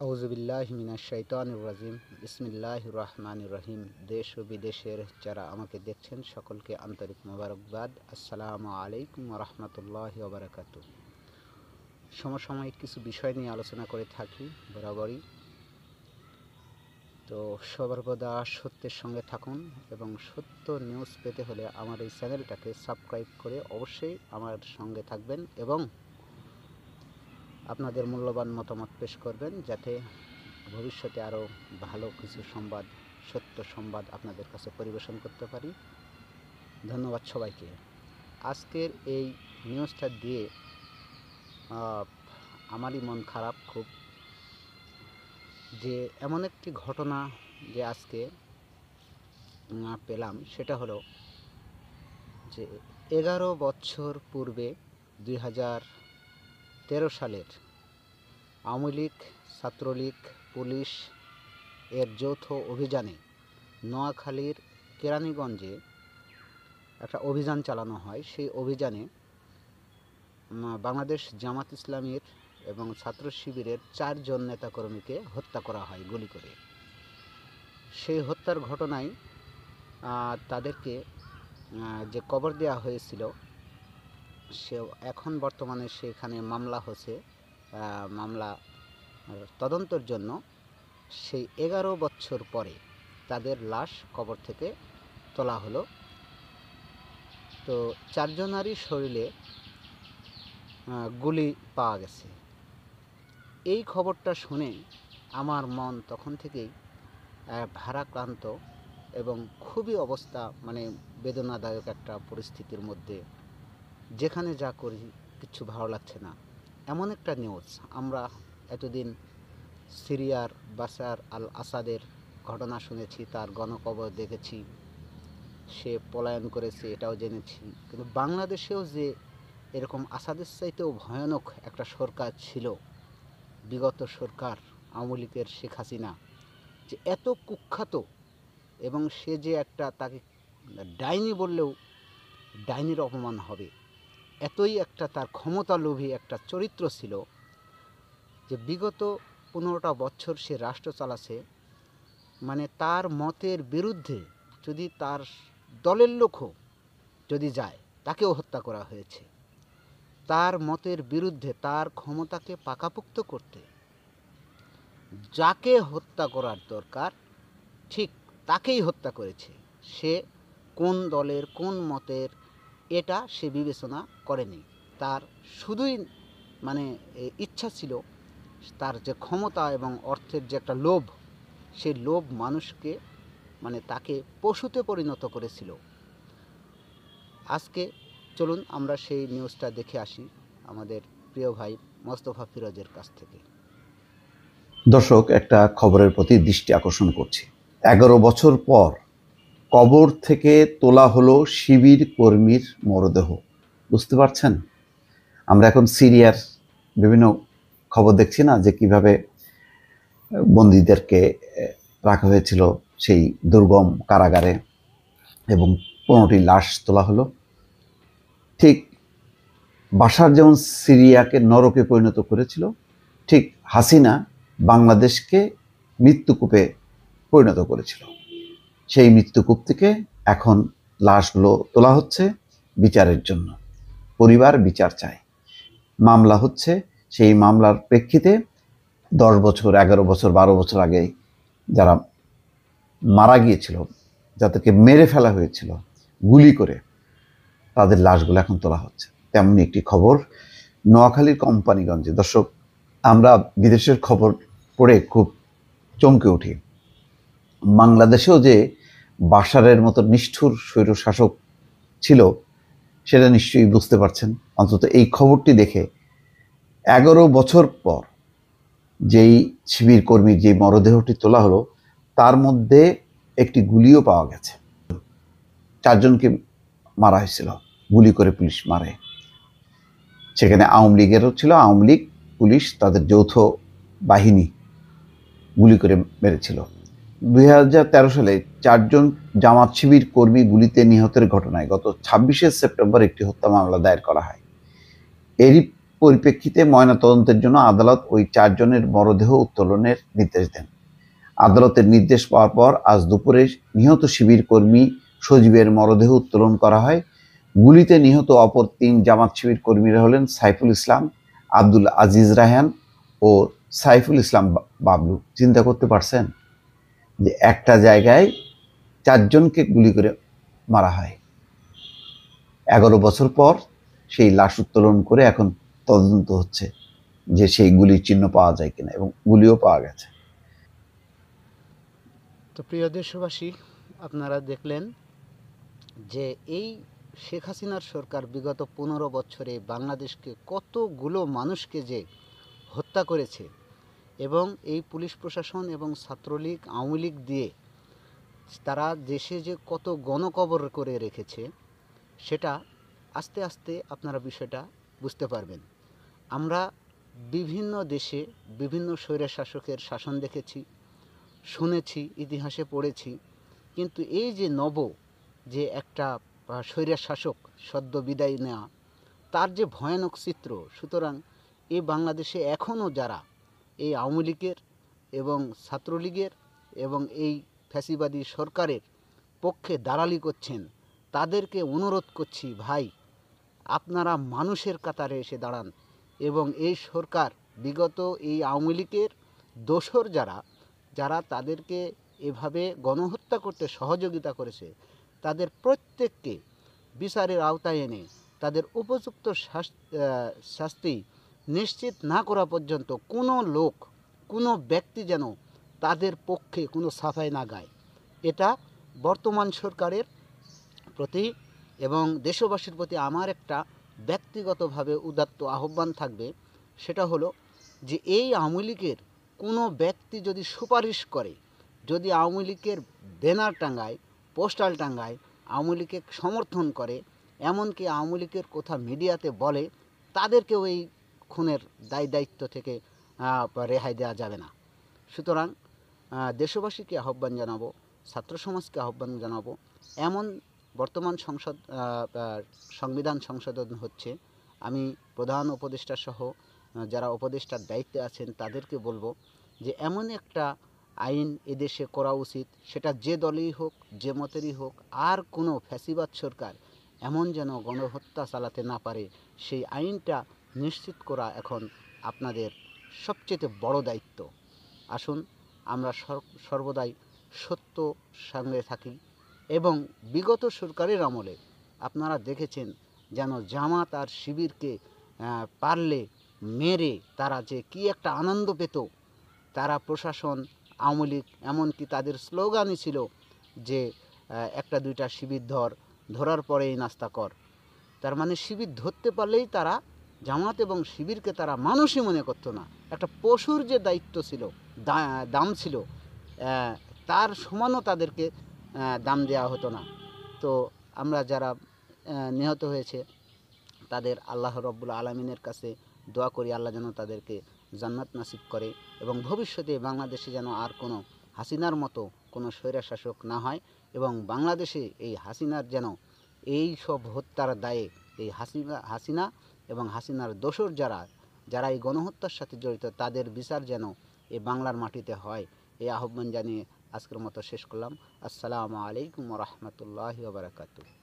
আউযুবিল্লাহি মিনাশ শাইতানির রাজিম। বিসমিল্লাহির রহমানির রহিম। দেশ ও বিদেশের যারা আমাকে দেখছেন সকলকে আন্তরিক মোবারকবাদ। আসসালামু আলাইকুম ওয়া রাহমাতুল্লাহি ওয়া বারাকাতুহু। সমসাময়িক কিছু বিষয় নিয়ে আলোচনা করে থাকি বরাবরই। তো সর্বদা সত্যের সঙ্গে থাকুন এবং সত্য নিউজ পেতে হলে আমার এই চ্যানেলটাকে সাবস্ক্রাইব করে অবশ্যই আমার সঙ্গে থাকবেন এবং আপনাদের মূল্যবান মতামত পেশ করবেন, যাতে ভবিষ্যতে আরও ভালো কিছু সংবাদ, সত্য সংবাদ আপনাদের কাছে পরিবেশন করতে পারি। ধন্যবাদ সবাইকে। আজকের এই নিউজটা দিয়ে আমারই মন খারাপ খুব, যে এমন একটি ঘটনা যে আজকে পেলাম, সেটা হলো যে 11 বছর পূর্বে 2013 সালের আওয়ামী লীগ, ছাত্রলীগ, পুলিশ এর যৌথ অভিযানে নোয়াখালীর কেরানীগঞ্জে একটা অভিযান চালানো হয়। সেই অভিযানে বাংলাদেশ জামাত ইসলামীর এবং ছাত্র শিবিরের 4 জন নেতাকর্মীকে হত্যা করা হয় গুলি করে। সেই হত্যার ঘটনায় তাদেরকে যে কবর দেওয়া হয়েছিল, সে এখন বর্তমানে সেখানে মামলা হচ্ছে। মামলা তদন্তের জন্য সেই 11 বছর পরে তাদের লাশ কবর থেকে তোলা হলো। তো 4 জনেরই শরীরে গুলি পাওয়া গেছে। এই খবরটা শুনে আমার মন তখন থেকেই ভারাক্রান্ত এবং খুবই অবস্থা বেদনাদায়ক একটা পরিস্থিতির মধ্যে, যেখানে যা করি কিচ্ছু ভালো লাগছে না। এমন একটা নিউজ আমরা এতদিন সিরিয়ার বাশার আল আসাদের ঘটনা শুনেছি, তার গণকবর দেখেছি, সে পলায়ন করেছে এটাও জেনেছি, কিন্তু বাংলাদেশেও যে এরকম আসাদের চাইতেও ভয়ানক একটা সরকার ছিল, বিগত সরকার আওয়ামী লীগের শেখ হাসিনা, যে এত কুখ্যাত এবং সে যে একটা, তাকে ডাইনি বললেও ডাইনির অপমান হবে, এতই একটা তার ক্ষমতালোভী একটা চরিত্র ছিল, যে বিগত 15টা বছর সে রাষ্ট্র চালাছে। তার মতের বিরুদ্ধে যদি তার দলের লোকও যদি যায়, তাকেও হত্যা করা হয়েছে। তার মতের বিরুদ্ধে তার ক্ষমতাকে পাকাপোক্ত করতে যাকে হত্যা করার দরকার ঠিক তাকেই হত্যা করেছে। সে কোন দলের কোন মতের এটা সে বিবেচনা করেনি। তার শুধুই ইচ্ছা ছিল, তার যে ক্ষমতা এবং অর্থের যে একটা লোভ, সেই লোভ মানুষকে তাকে পশুতে পরিণত করেছিল। আজকে চলুন আমরা সেই নিউজটা দেখে আসি আমাদের প্রিয় ভাই মোস্তফা ফিরোজের কাছ থেকে। দর্শক, একটা খবরের প্রতি দৃষ্টি আকর্ষণ করছি। 11 বছর পর কবর থেকে তোলা হলো শিবির কর্মীর মরদেহ। বুঝতে পারছেন? আমরা এখন সিরিয়ার বিভিন্ন খবর দেখছি না, যে কিভাবে বন্দীদেরকে রাখা হয়েছিল সেই দুর্গম কারাগারে এবং 15টি লাশ তোলা হলো। ঠিক বাশার যেমন সিরিয়াকে নরকে পরিণত করেছিল, ঠিক হাসিনা বাংলাদেশকে মৃত্যুকূপে পরিণত করেছিল। সেই মৃত্যুকূপ থেকে এখন লাশগুলো তোলা হচ্ছে বিচারের জন্য। পরিবার বিচার চায়, মামলা হচ্ছে। সেই মামলার প্রেক্ষিতে 10 বছর, 11 বছর, 12 বছর আগে যারা মারা গিয়েছিল, যাদেরকে মেরে ফেলা হয়েছিল গুলি করে, তাদের লাশগুলো এখন তোলা হচ্ছে। তেমনি একটি খবর নোয়াখালীর কোম্পানিগঞ্জে। দর্শক, আমরা বিদেশের খবর পড়ে খুব চমকে উঠি। বাংলাদেশেও যে বাশারের মতো নিষ্ঠুর স্বৈরশাসক ছিল, সেটা নিশ্চয়ই বুঝতে পারছেন অন্তত এই খবরটি দেখে। 11 বছর পর যেই শিবির কর্মীর যে মরদেহটি তোলা হলো, তার মধ্যে একটি গুলিও পাওয়া গেছে। 4 জনকে মারা হয়েছিল, গুলি করে পুলিশ মারে। সেখানে আওয়ামী লীগেরও ছিল, আওয়ামী লীগ পুলিশ তাদের যৌথ বাহিনী গুলি করে মেরেছিল। 2013 সালে 4 জন জামাত শিবির কর্মী গুলিতে নিহতের ঘটনায় গত 26শে সেপ্টেম্বর একটি হত্যা মামলা দায়ের করা হয়। এরই পরিপ্রেক্ষিতে ময়নাতদন্তের জন্য আদালত ওই 4 জনের মরদেহ উত্তোলনের নির্দেশ দেন। আদালতের নির্দেশ পাওয়ার পর আজ দুপুরে নিহত শিবির কর্মী সজীবের মরদেহ উত্তোলন করা হয়। গুলিতে নিহত অপর 3 জামাত শিবির কর্মীরা হলেন সাইফুল ইসলাম, আব্দুল আজিজ রায়হান ও সাইফুল ইসলাম বাবলু। চিন্তা করতে পারছেন যে একটা জায়গায় 4 জনকে গুলি করে মারা হয়। 11 বছর পর সেই লাশ উত্তোলন করে এখন তদন্ত হচ্ছে যে সেই গুলির চিহ্ন পাওয়া যায় কিনা, এবং গুলিও পাওয়া গেছে। তো প্রিয় দেশবাসী, আপনারা দেখলেন যে এই শেখ হাসিনার সরকার বিগত 15 বছরে বাংলাদেশকে কতগুলো মানুষকে যে হত্যা করেছে, এবং এই পুলিশ প্রশাসন এবং ছাত্রলীগ আওয়ামী লীগ দিয়ে তারা দেশে যে কত গণকবর করে রেখেছে, সেটা আস্তে আস্তে আপনারা বিষয়টা বুঝতে পারবেন। আমরা বিভিন্ন দেশে বিভিন্ন স্বৈরশাসকের শাসন দেখেছি, শুনেছি, ইতিহাসে পড়েছি, কিন্তু এই যে যে একটা স্বৈরশাসক সদ্য বিদায় নেওয়া, তার যে ভয়ানক চিত্র, সুতরাং এই বাংলাদেশে এখনও যারা এই আওয়ামী লীগের এবং ছাত্রলীগের এবং এই ফ্যাসিবাদী সরকারের পক্ষে দালালি করছেন, তাদেরকে অনুরোধ করছি, ভাই আপনারা মানুষের কাতারে এসে দাঁড়ান, এবং এই সরকার বিগত এই আওয়ামী লীগের দোসর যারা তাদেরকে এভাবে গণহত্যা করতে সহযোগিতা করেছে, তাদের প্রত্যেককে বিচারের আওতায় এনে তাদের উপযুক্ত শাস্তি নিশ্চিত না করা পর্যন্ত কোনো লোক, কোনো ব্যক্তি যেন তাদের পক্ষে কোনো সাফাই না গায়। এটা বর্তমান সরকারের প্রতি এবং দেশবাসীর প্রতি আমার একটা ব্যক্তিগতভাবে উদাত্ত আহ্বান থাকবে। সেটা হলো যে এই আওয়ামী লীগের কোনো ব্যক্তি যদি সুপারিশ করে, যদি আওয়ামী লীগের ব্যানার টাঙ্গায়, পোস্টাল টাঙ্গায়, আওয়ামী লীগকে সমর্থন করে, এমনকি আওয়ামী লীগের কথা মিডিয়াতে বলে, তাদেরকেও এই খুনের দায়িত্ব থেকে রেহাই দেওয়া যাবে না। সুতরাং দেশবাসীকে আহ্বান জানাবো, ছাত্র সমাজকে আহ্বান জানাবো, এমন বর্তমান সংবিধান সংশোধন হচ্ছে, আমি প্রধান উপদেষ্টা সহ যারা উপদেষ্টার দায়িত্বে আছেন তাদেরকে বলবো যে এমন একটা আইন এদেশে করা উচিত, সেটা যে দলেই হোক, যে মতেরই হোক, আর কোনো ফ্যাসিবাদ সরকার এমন যেন গণহত্যা চালাতে না পারে, সেই আইনটা নিশ্চিত করা এখন আপনাদের সবচেয়ে বড় দায়িত্ব। আসুন আমরা সর্বদাই সত্য সঙ্গে থাকি, এবং বিগত সরকারের আমলে আপনারা দেখেছেন যেন জামাত আর শিবিরকে পারলে মেরে তারা যে কি একটা আনন্দ পেত। তারা প্রশাসন, আওয়ামী লীগ, এমনকি তাদের স্লোগানই ছিল যে একটা দুইটা শিবির ধরার পরেই নাস্তা কর। তার মানে শিবির ধরতে পারলেই তারা, জামাত এবং শিবিরকে তারা মানুষই মনে করতো না। একটা পশুর যে দায়িত্ব ছিল, দাম ছিল, তার সমানও তাদেরকে দাম দেওয়া হতো না। তো আমরা যারা নিহত হয়েছে তাদের আল্লাহ রব্বুল আলমিনের কাছে দোয়া করি, আল্লাহ যেন তাদেরকে জান্নাত নাসিব করে, এবং ভবিষ্যতে বাংলাদেশে যেন আর কোনো হাসিনার মতো কোনো স্বৈরশাসক না হয়, এবং বাংলাদেশে এই হাসিনার যেন এই সব হত্যার দায়ে এই হাসিনা এবং হাসিনার দোসর যারা এই গণহত্যার সাথে জড়িত, তাদের বিচার যেন এই বাংলার মাটিতে হয়, এই আহ্বান জানিয়ে আজকের মতো শেষ করলাম। আসসালামু আলাইকুম ওয়া রাহমাতুল্লাহি ওয়া বারাকাতুহু।